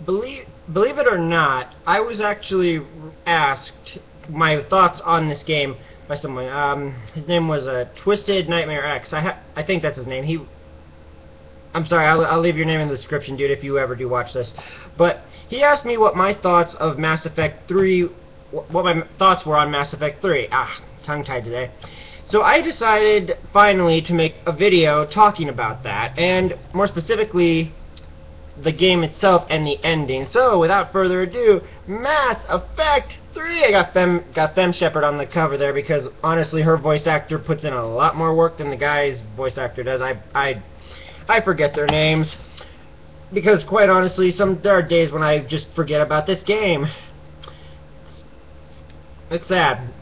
believe it or not, I was actually asked my thoughts on this game by someone. His name was Twisted Nightmare X. I think that's his name. I'm sorry, I'll leave your name in the description, dude, if you ever do watch this. But he asked me what my thoughts of Mass Effect 3, what my thoughts were on Mass Effect 3. Tongue-tied today. So I decided, finally, to make a video talking about that, and more specifically, the game itself and the ending. So, without further ado, Mass Effect 3! I got Fem Shepard on the cover there, because, honestly, her voice actor puts in a lot more work than the guy's voice actor does. I forget their names, because, quite honestly, there are days when I just forget about this game. It's sad.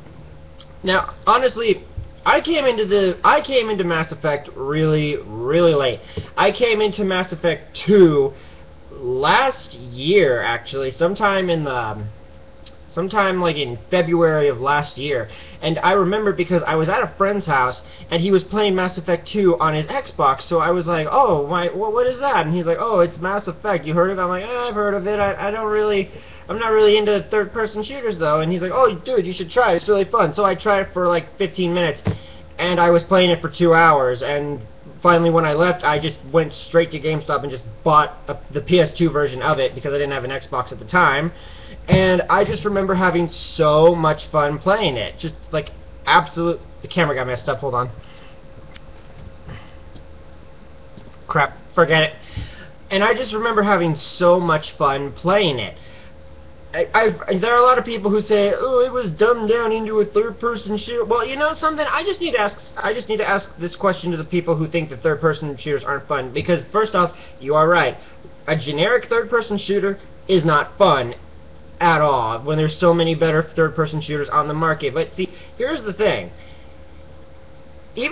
Now, honestly, I came into Mass Effect really late. I came into Mass Effect 2 last year, actually, sometime like in February of last year. And I remember because I was at a friend's house and he was playing Mass Effect 2 on his Xbox, so I was like, "Oh, what is that?" And he's like, "Oh, it's Mass Effect. You heard of it?" I'm like, "I've heard of it. I'm not really into third-person shooters, though." And he's like, "Oh, dude, you should try it. It's really fun." So I tried it for like 15 minutes, and I was playing it for 2 hours, and finally when I left, I just went straight to GameStop and just bought the PS2 version of it, because I didn't have an Xbox at the time. And I just remember having so much fun playing it. Just, like, absolute... The camera got messed up. Hold on. Crap. Forget it. And I just remember having so much fun playing it. There are a lot of people who say, "Oh, it was dumbed down into a third-person shooter." Well, you know something? I just need to ask this question to the people who think that third-person shooters aren't fun. Because, first off, you are right. A generic third-person shooter is not fun at all, when there's so many better third-person shooters on the market. But see, here's the thing. You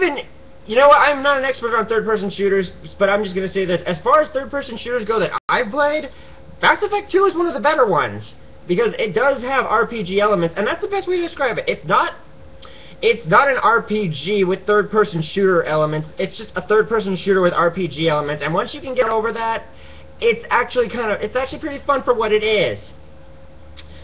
know what, I'm not an expert on third-person shooters, but I'm just going to say this. As far as third-person shooters go that I've played, Mass Effect 2 is one of the better ones. Because it does have RPG elements, and that's the best way to describe it. It's not an RPG with third-person shooter elements. It's just a third-person shooter with RPG elements, and once you can get over that, it's actually pretty fun for what it is.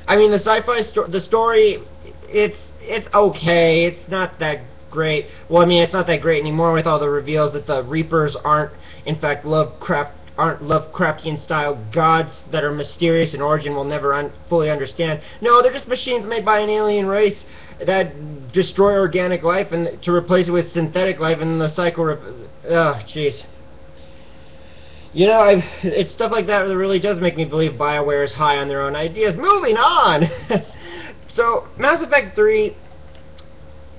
I mean, the story, it's okay. It's not that great. Well, I mean, it's not that great anymore with all the reveals that the Reapers aren't, in fact, Lovecraftian-style gods that are mysterious in origin we'll never fully understand. No, they're just machines made by an alien race that destroy organic life and to replace it with synthetic life, and the cycle. Jeez. You know, it's stuff like that that really does make me believe BioWare is high on their own ideas. Moving on! So, Mass Effect 3,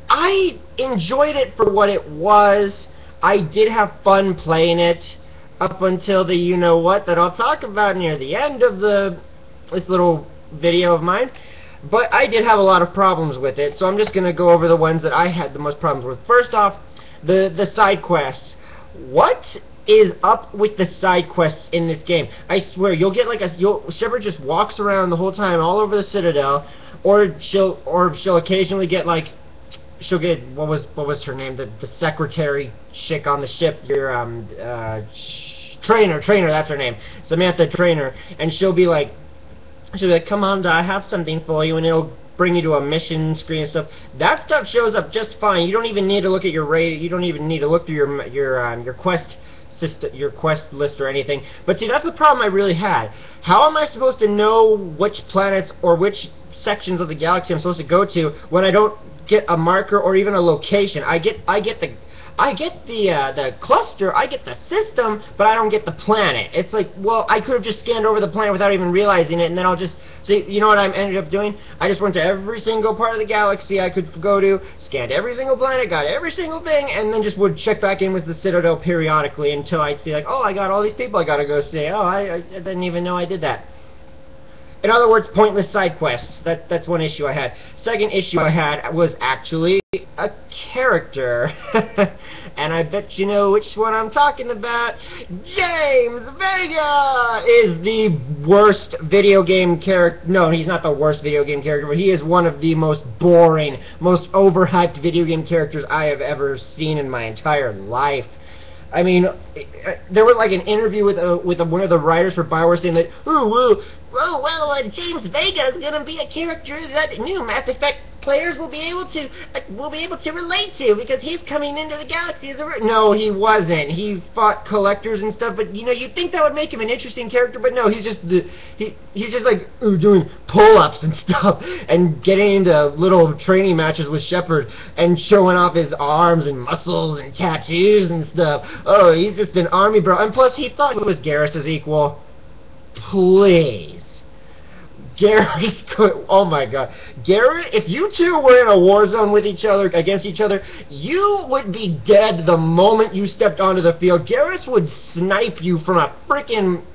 I enjoyed it for what it was. I did have fun playing it, up until the you-know-what that I'll talk about near the end of this little video of mine. But I did have a lot of problems with it, so I'm just going to go over the ones that I had the most problems with. First off, the side quests. What is up with the side quests in this game? I swear, you'll get like Shepard just walks around the whole time all over the Citadel, or she'll occasionally get like, she'll get, what was her name, the secretary chick on the ship, Trainer, that's her name, Samantha Trainer, and she'll be like, "Commander, I have something for you," and it'll bring you to a mission screen and stuff. That stuff shows up just fine. You don't even need to look at your raid. You don't even need to look through your quest list or anything. But see, that's the problem I really had. How am I supposed to know which planets or which sections of the galaxy I'm supposed to go to when I don't get a marker or even a location? I get the cluster, I get the system, but I don't get the planet. It's like, well, I could have just scanned over the planet without even realizing it, and then I'll just see. You know what I ended up doing? I just went to every single part of the galaxy I could go to, scanned every single planet, got every single thing, and then just would check back in with the Citadel periodically until I'd see, like, oh, I got all these people I gotta go see. Oh, I didn't even know I did that. In other words, pointless side quests. That's one issue I had. Second issue I had was actually a character. And I bet you know which one I'm talking about. James Vega is the worst video game character. No, he's not the worst video game character, but he is one of the most boring, most overhyped video game characters I have ever seen in my entire life. I mean, there was like an interview with one of the writers for BioWare saying that, James Vega is going to be a character that new Mass Effect players will be able to relate to because he's coming into the galaxy as a... No, he wasn't. He fought collectors and stuff, but you know, you'd think that would make him an interesting character, but no, he's just he's just like doing pull-ups and stuff and getting into little training matches with Shepard and showing off his arms and muscles and tattoos and stuff. Oh, he's just an army bro. And plus, he thought he was Garrus's equal. Please. Garrus could, oh my god. Garrus, if you two were in a war zone with each other, against each other, you would be dead the moment you stepped onto the field. Garrus would snipe you from a frickin'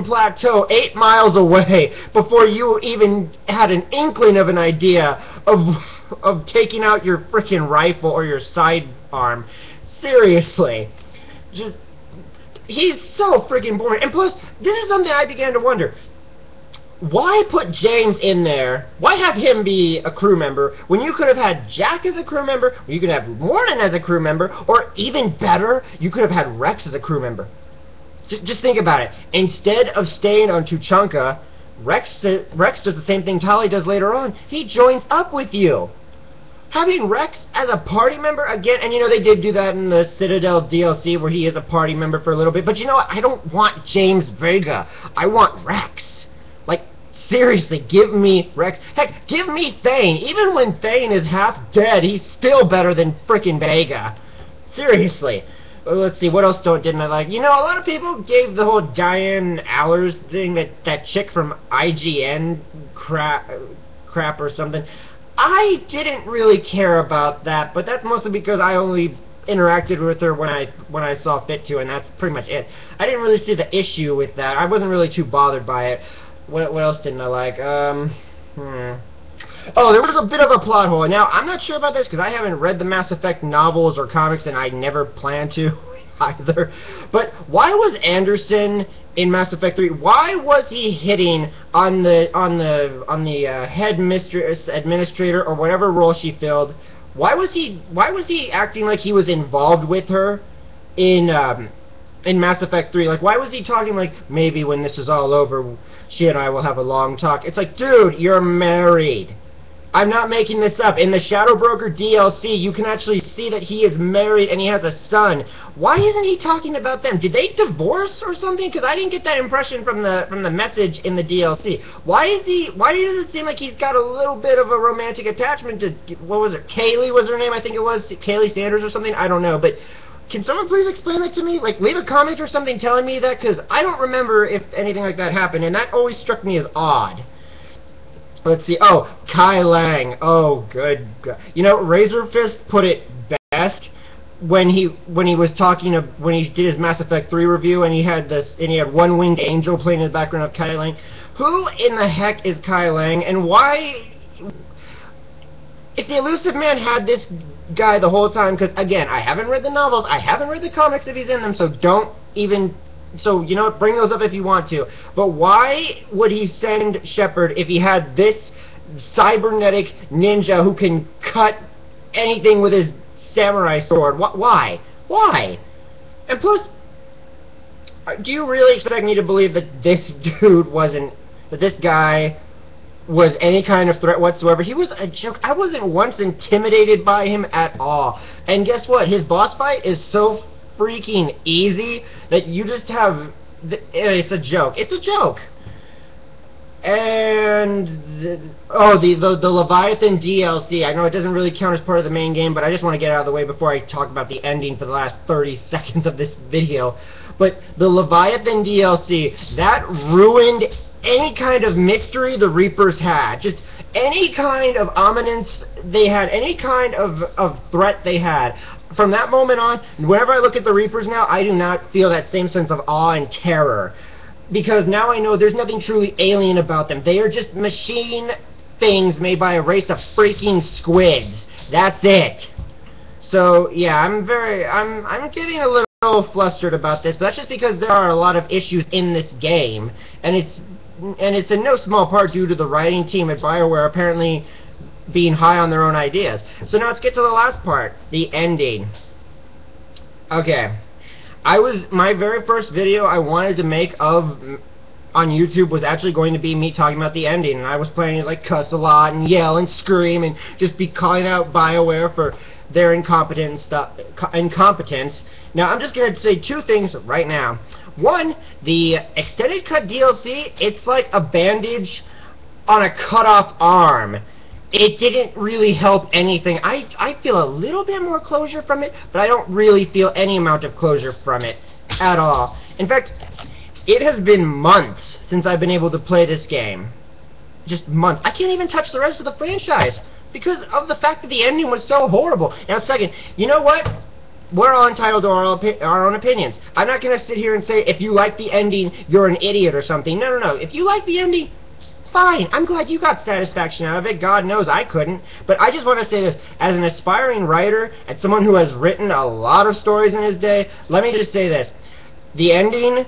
plateau 8 miles away before you even had an inkling of an idea of taking out your frickin' rifle or your sidearm. Seriously. Just, he's so frickin' boring. And plus, this is something I began to wonder. Why put James in there? Why have him be a crew member when you could have had Jack as a crew member, or you could have Mordin as a crew member, or even better, you could have had Rex as a crew member? Just think about it. Instead of staying on Tuchanka, Rex does the same thing Tali does later on. He joins up with you. Having Rex as a party member again, and you know they did do that in the Citadel DLC where he is a party member for a little bit, but you know what? I don't want James Vega. I want Rex. Like, seriously, give me Rex. Heck, give me Thane. Even when Thane is half dead, he's still better than frickin' Vega. Seriously. Let's see, what else didn't I like? You know, a lot of people gave the whole Diane Allers thing, that chick from IGN crap or something. I didn't really care about that, but that's mostly because I only interacted with her when I saw fit to, and that's pretty much it. I didn't really see the issue with that. I wasn't really too bothered by it. What else didn't I like? Oh, there was a bit of a plot hole. Now, I'm not sure about this because I haven't read the Mass Effect novels or comics, and I never plan to either. But why was Anderson in Mass Effect 3? Why was he hitting on the headmistress, administrator, or whatever role she filled? Why was he acting like he was involved with her in Mass Effect 3? Like, why was he talking like, maybe when this is all over, she and I will have a long talk? It's like, dude, you're married. I'm not making this up. In the Shadow Broker DLC, you can actually see that he is married and he has a son. Why isn't he talking about them? Did they divorce or something? Because I didn't get that impression from the message in the DLC. Why does it seem like he's got a little bit of a romantic attachment to, what was it, Kaylee was her name? I think it was Kaylee Sanders or something. I don't know, but can someone please explain that to me? Like, leave a comment or something telling me that, because I don't remember if anything like that happened, and that always struck me as odd. Let's see. Oh, Kai Lang. Oh, good God. You know, Razor Fist put it best when he was talking when he did his Mass Effect 3 review, and he had One Winged Angel playing in the background of Kai Lang. Who in the heck is Kai Lang, and why? If the Elusive Man had this guy the whole time, because again, I haven't read the novels, I haven't read the comics if he's in them, so don't even. So, you know what, bring those up if you want to. But why would he send Shepard if he had this cybernetic ninja who can cut anything with his samurai sword? Why? Why? And plus, do you really expect me to believe that this dude that this guy was any kind of threat whatsoever? He was a joke. I wasn't once intimidated by him at all. And guess what? His boss fight is so freaking easy that you just have it's a joke. It's a joke. And the Leviathan DLC, I know it doesn't really count as part of the main game, but I just want to get it out of the way before I talk about the ending for the last 30 seconds of this video. But the Leviathan DLC, that ruined any kind of mystery the Reapers had. Just any kind of ominence they had, any kind of threat they had. From that moment on, whenever I look at the Reapers now, I do not feel that same sense of awe and terror. Because now I know there's nothing truly alien about them. They are just machine things made by a race of freaking squids. That's it. So, yeah, I'm getting a little flustered about this, but that's just because there are a lot of issues in this game, and it's in no small part due to the writing team at BioWare apparently being high on their own ideas. So now let's get to the last part, the ending. Okay. My very first video I wanted to make on YouTube was actually going to be me talking about the ending, and I was planning to like cuss a lot and yell and scream and just be calling out BioWare for their incompetence. Now I'm just going to say two things right now. One, the extended cut DLC, it's like a bandage on a cut off arm. It didn't really help anything. I feel a little bit more closure from it, but I don't really feel any amount of closure from it at all. In fact, it has been months since I've been able to play this game. Just months. I can't even touch the rest of the franchise because of the fact that the ending was so horrible. Now, second, you know what? We're all entitled to our own opinions. I'm not going to sit here and say, if you like the ending, you're an idiot or something. No, no, no. If you like the ending, fine. I'm glad you got satisfaction out of it. God knows I couldn't. But I just want to say this. As an aspiring writer, and someone who has written a lot of stories in his day, let me just say this. The ending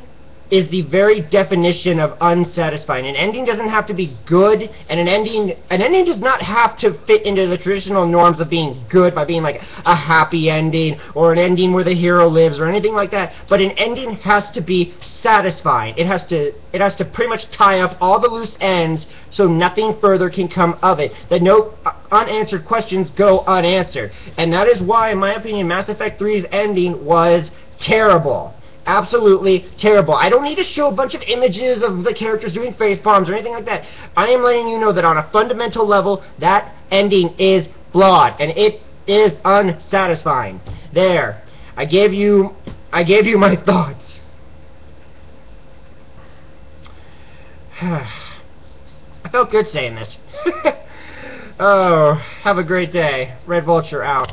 is the very definition of unsatisfying. An ending doesn't have to be good, and an ending does not have to fit into the traditional norms of being good by being like a happy ending or an ending where the hero lives or anything like that. But an ending has to be satisfying. It has to pretty much tie up all the loose ends so nothing further can come of it. That no unanswered questions go unanswered. And that is why, in my opinion, Mass Effect 3's ending was terrible. Absolutely terrible. I don't need to show a bunch of images of the characters doing face palms or anything like that. I am letting you know that on a fundamental level, that ending is flawed and it is unsatisfying. There. I gave you my thoughts. I felt good saying this. Oh, have a great day. Red Vulture out.